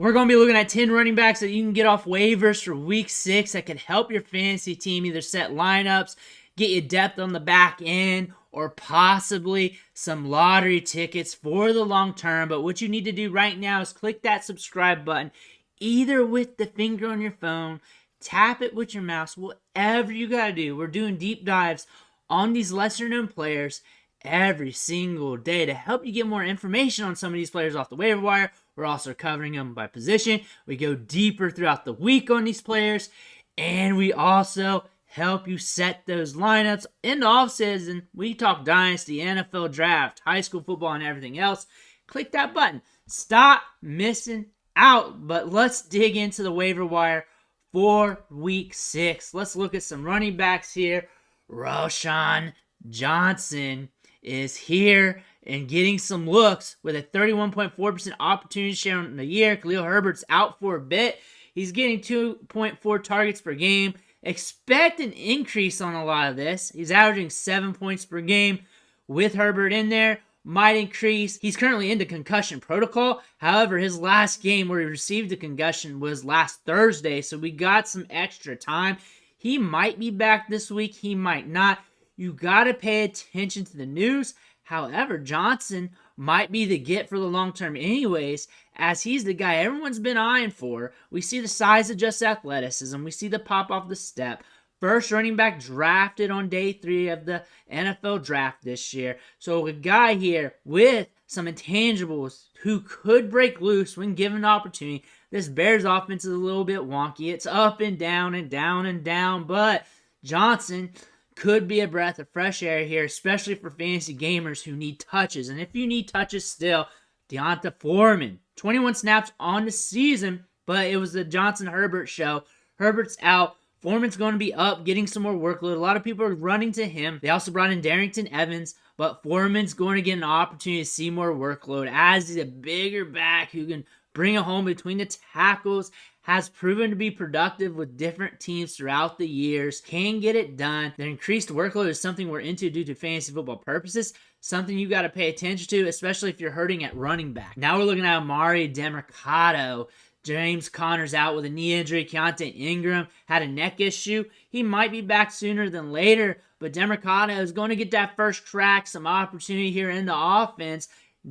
We're going to be looking at 10 running backs that you can get off waivers for week 6 that could help your fantasy team either set lineups, get you depth on the back end, or possibly some lottery tickets for the long term. But what you need to do right now is click that subscribe button, either with the finger on your phone, tap it with your mouse, whatever you got to do. We're doing deep dives on these lesser known players every single day to help you get more information on some of these players off the waiver wire. We're also covering them by position. We go deeper throughout the week on these players, and we also help you set those lineups. In the offseason, we talk dynasty, NFL draft, high school football, and everything else. Click that button. Stop missing out. But let's dig into the waiver wire for week 6. Let's look at some running backs here. Rosan Johnson is here and getting some looks with a 31.4% opportunity share on the year. Khalil Herbert's out for a bit. He's getting 2.4 targets per game. Expect an increase on a lot of this. He's averaging 7 points per game with Herbert in there. Might increase. He's currently in the concussion protocol. However, his last game where he received a concussion was last Thursday, so we got some extra time. He might be back this week. He might not. You got to pay attention to the news. However, Johnson might be the get for the long term anyways, as he's the guy everyone's been eyeing for. We see the size adjust athleticism. We see the pop off the step. First running back drafted on day 3 of the NFL draft this year. So a guy here with some intangibles who could break loose when given the opportunity. This Bears offense is a little bit wonky. It's up and down and down and down, but Johnson could be a breath of fresh air here, especially for fantasy gamers who need touches. And if you need touches still, DAndre Foreman, 21 snaps on the season, but it was the Johnson-Herbert show. Herbert's out. Foreman's going to be up, getting some more workload. A lot of people are running to him. They also brought in Darrington Evans, but Foreman's going to get an opportunity to see more workload as he's a bigger back who can bring it home between the tackles, has proven to be productive with different teams throughout the years, can get it done. The increased workload is something we're into due to fantasy football purposes, something you got to pay attention to, especially if you're hurting at running back. Now we're looking at Amari Demercado. James Conner's out with a knee injury. Keaton Ingram had a neck issue. He might be back sooner than later, but Demercado is going to get that first crack, some opportunity here in the offense.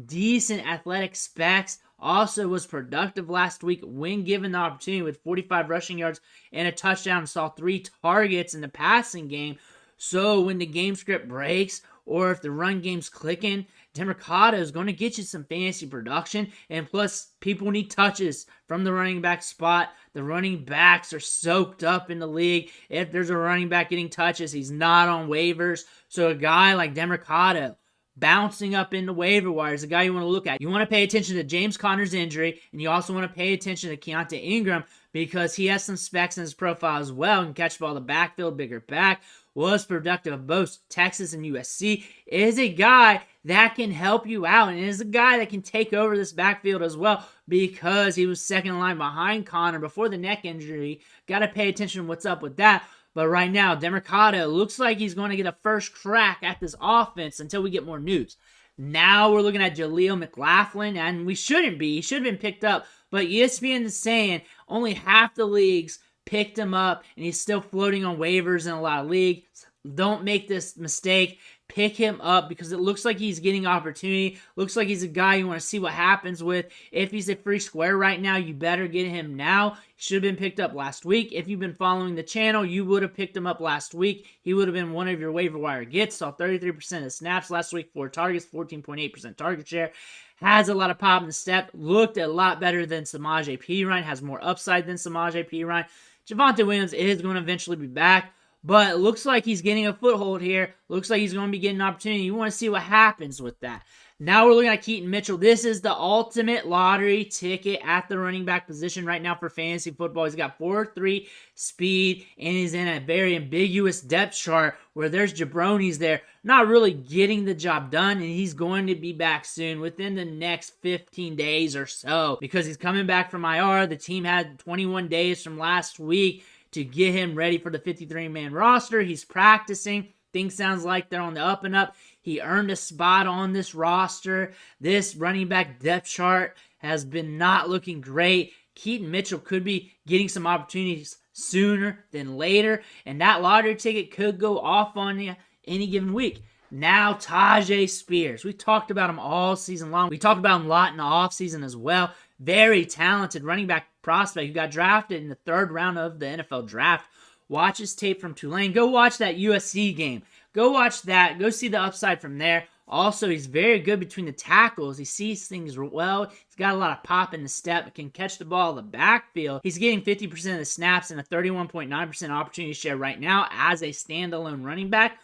Decent athletic specs. Also was productive last week when given the opportunity with 45 rushing yards and a touchdown. Saw 3 targets in the passing game. So when the game script breaks or if the run game's clicking, Demercado is going to get you some fantasy production. And plus, people need touches from the running back spot. The running backs are soaked up in the league. If there's a running back getting touches, he's not on waivers. So a guy like Demercado bouncing up in the waiver wire is a guy you want to look at. You want to pay attention to James Conner's injury, and you also want to pay attention to Keaton Ingram because he has some specs in his profile as well. Can catch the ball in the backfield, bigger back, was productive of both Texas and USC, is a guy that can help you out, and is a guy that can take over this backfield as well because he was second in line behind Conner before the neck injury. Got to pay attention to what's up with that. But right now, Demercado looks like he's going to get a first crack at this offense until we get more news. Now we're looking at Jaleel McLaughlin, and we shouldn't be. He should have been picked up, but ESPN is saying only half the leagues picked him up, and he's still floating on waivers in a lot of leagues. Don't make this mistake. Pick him up because it looks like he's getting opportunity. Looks like he's a guy you want to see what happens with. If he's a free square right now, you better get him now. He should have been picked up last week. If you've been following the channel, you would have picked him up last week. He would have been one of your waiver wire gets. Saw 33% of snaps last week, 4 targets, 14.8% target share. Has a lot of pop in the step. Looked a lot better than Samaje Perine. Has more upside than Samaje Perine. Javonte Williams is going to eventually be back. But it looks like he's getting a foothold here. Looks like he's going to be getting an opportunity. You want to see what happens with that. Now we're looking at Keaton Mitchell. This is the ultimate lottery ticket at the running back position right now for fantasy football. He's got 4.3 speed, and he's in a very ambiguous depth chart where there's jabronis there not really getting the job done, and he's going to be back soon within the next 15 days or so because he's coming back from IR. The team had 21 days from last week to get him ready for the 53-man roster. He's practicing. Things sounds like they're on the up and up. He earned a spot on this roster. This running back depth chart has been not looking great. Keaton Mitchell could be getting some opportunities sooner than later, and that lottery ticket could go off on you any given week. Now, Taj Spears. We talked about him all season long. We talked about him a lot in the offseason as well. Very talented running back prospect who got drafted in the 3rd round of the NFL draft. Watch his tape from Tulane. Go watch that USC game. Go watch that. Go see the upside from there. Also, he's very good between the tackles. He sees things well. He's got a lot of pop in the step. Can catch the ball in the backfield. He's getting 50% of the snaps and a 31.9% opportunity share right now as a standalone running back.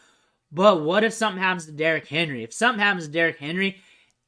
But what if something happens to Derrick Henry? If something happens to Derrick Henry,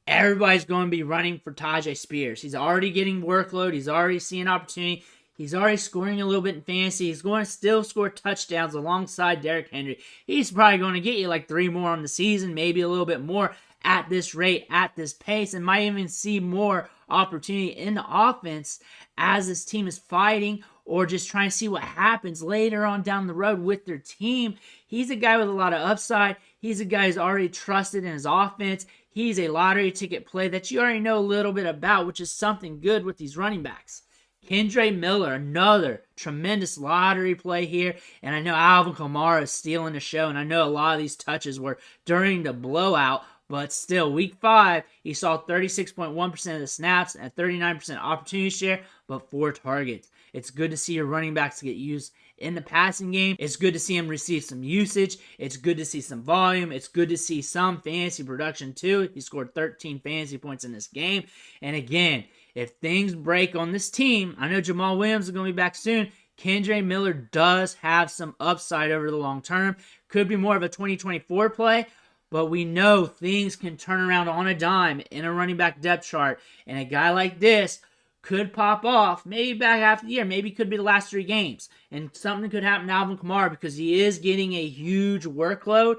everybody's going to be running for Taj Spears. He's already getting workload. He's already seeing opportunity. He's already scoring a little bit in fantasy. He's going to still score touchdowns alongside Derrick Henry. He's probably going to get you like 3 more on the season, maybe a little bit more at this rate, at this pace, and might even see more opportunity in the offense as this team is fighting or just trying to see what happens later on down the road with their team. He's a guy with a lot of upside. He's a guy who's already trusted in his offense. He's a lottery ticket play that you already know a little bit about, which is something good with these running backs. Kendre Miller, another tremendous lottery play here. And I know Alvin Kamara is stealing the show. And I know a lot of these touches were during the blowout. But still, week 5, he saw 36.1% of the snaps and 39% opportunity share, but 4 targets. It's good to see your running backs get used in the passing game. It's good to see him receive some usage. It's good to see some volume. It's good to see some fantasy production too. He scored 13 fantasy points in this game. And again, if things break on this team, I know Jamal Williams is going to be back soon. Kendre Miller does have some upside over the long term. Could be more of a 2024 play, but we know things can turn around on a dime in a running back depth chart. And a guy like this could pop off, maybe back half of the year, maybe could be the last 3 games. And something could happen to Alvin Kamara because he is getting a huge workload,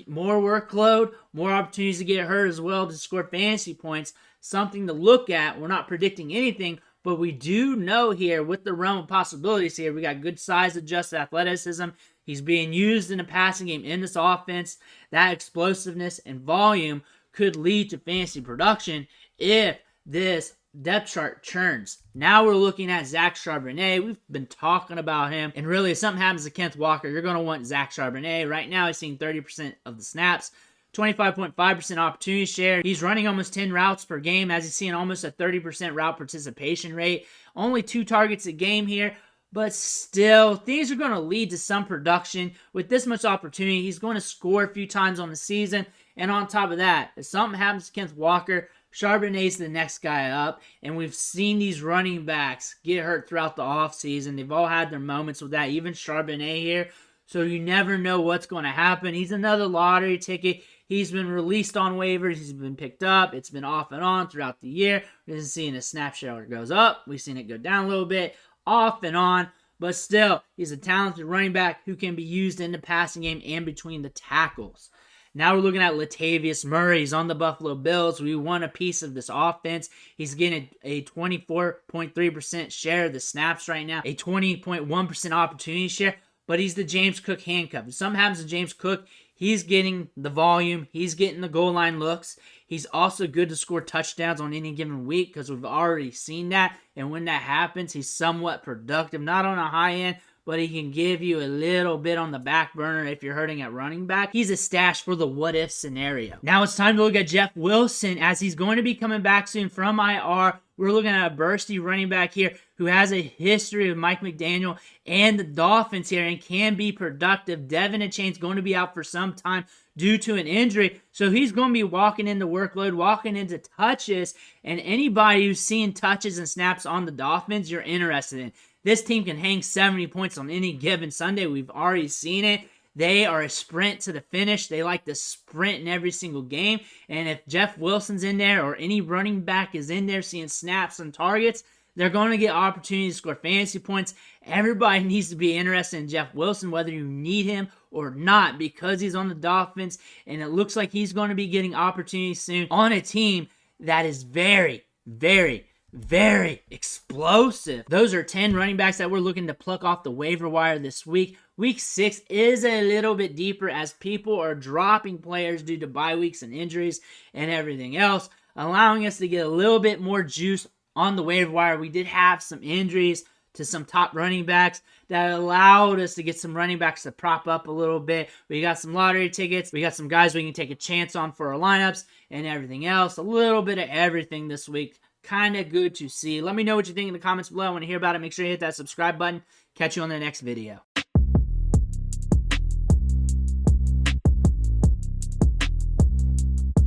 more opportunities to get hurt as well to score fantasy points. Something to look at. We're not predicting anything, but we do know here with the realm of possibilities here, we got good size, adjusted athleticism. He's being used in the passing game in this offense. That explosiveness and volume could lead to fantasy production if this depth chart churns. Now we're looking at Zach Charbonnet. We've been talking about him. And really, if something happens to Kenneth Walker, you're going to want Zach Charbonnet. Right now, he's seeing 30% of the snaps, 25.5% opportunity share. He's running almost 10 routes per game as he's seeing almost a 30% route participation rate. Only 2 targets a game here. But still, things are going to lead to some production. With this much opportunity, he's going to score a few times on the season. And on top of that, if something happens to Kenneth Walker, Charbonnet's the next guy up, and we've seen these running backs get hurt throughout the offseason. They've all had their moments with that, even Charbonnet here. So you never know what's going to happen. He's another lottery ticket. He's been released on waivers. He's been picked up. It's been off and on throughout the year. We've seen his snap share goes up. We've seen it go down a little bit, off and on. But still, he's a talented running back who can be used in the passing game and between the tackles. Now we're looking at Latavius Murray. He's on the Buffalo Bills. We want a piece of this offense. He's getting a 24.3% share of the snaps right now, a 20.1% opportunity share, but he's the James Cook handcuff. If something happens to James Cook, he's getting the volume. He's getting the goal line looks. He's also good to score touchdowns on any given week because we've already seen that. And when that happens, he's somewhat productive, not on a high end, but he can give you a little bit on the back burner if you're hurting at running back. He's a stash for the what-if scenario. Now it's time to look at Jeff Wilson as he's going to be coming back soon from IR. We're looking at a bursty running back here who has a history with Mike McDaniel and the Dolphins here and can be productive. Devin Achane's going to be out for some time due to an injury, so he's going to be walking into workload, walking into touches, and anybody who's seeing touches and snaps on the Dolphins, you're interested in. This team can hang 70 points on any given Sunday. We've already seen it. They are a sprint to the finish. They like to sprint in every single game. And if Jeff Wilson's in there or any running back is in there seeing snaps and targets, they're going to get opportunities to score fantasy points. Everybody needs to be interested in Jeff Wilson, whether you need him or not, because he's on the Dolphins. And it looks like he's going to be getting opportunities soon on a team that is very, very explosive. Those are 10 running backs that we're looking to pluck off the waiver wire this week. Week 6 is a little bit deeper as people are dropping players due to bye weeks and injuries and everything else, allowing us to get a little bit more juice on the waiver wire, we did have some injuries to some top running backs that allowed us to get some running backs to prop up a little bit. We got some lottery tickets. We got some guys we can take a chance on for our lineups and everything else. A little bit of everything this week. Kind of good to see. Let me know what you think in the comments below. I want to hear about it. Make sure you hit that subscribe button. Catch you on the next video.